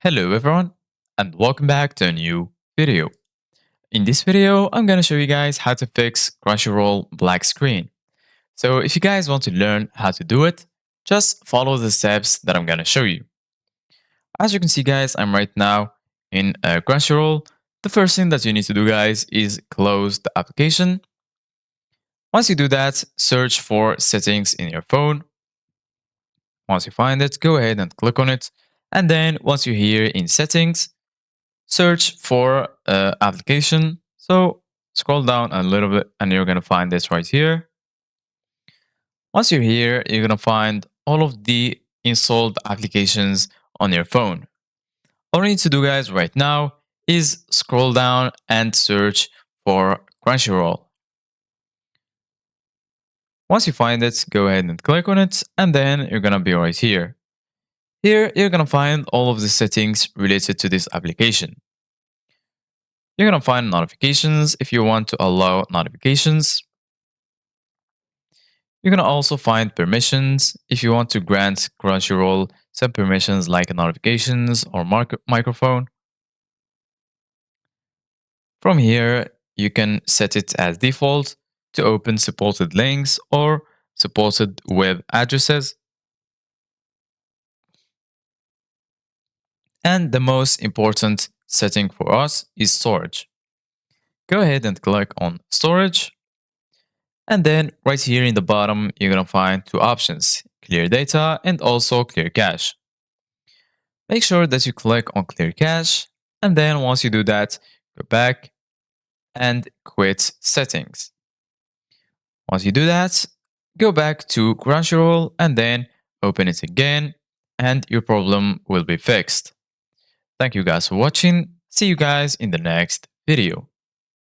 Hello everyone and welcome back to a new video. In this video, I'm gonna show you guys how to fix Crunchyroll black screen. So if you guys want to learn how to do it, just follow the steps that I'm gonna show you. As you can see guys, I'm right now in Crunchyroll. The first thing that you need to do guys is close the application. Once you do that, search for settings in your phone. Once you find it, go ahead and click on it. And then once you're here in settings, search for application. So scroll down a little bit and you're going to find this right here. Once you're here, you're going to find all of the installed applications on your phone. All you need to do guys right now is scroll down and search for Crunchyroll. Once you find it, go ahead and click on it and then you're going to be right here. Here, you're going to find all of the settings related to this application. You're going to find notifications if you want to allow notifications. You're going to also find permissions if you want to grant Crunchyroll some permissions like notifications or microphone. From here, you can set it as default to open supported links or supported web addresses. And the most important setting for us is storage. Go ahead and click on storage. And then right here in the bottom, you're going to find two options, clear data and also clear cache. Make sure that you click on clear cache. And then once you do that, go back and quit settings. Once you do that, go back to Crunchyroll and then open it again and your problem will be fixed. Thank you guys for watching. See you guys in the next video.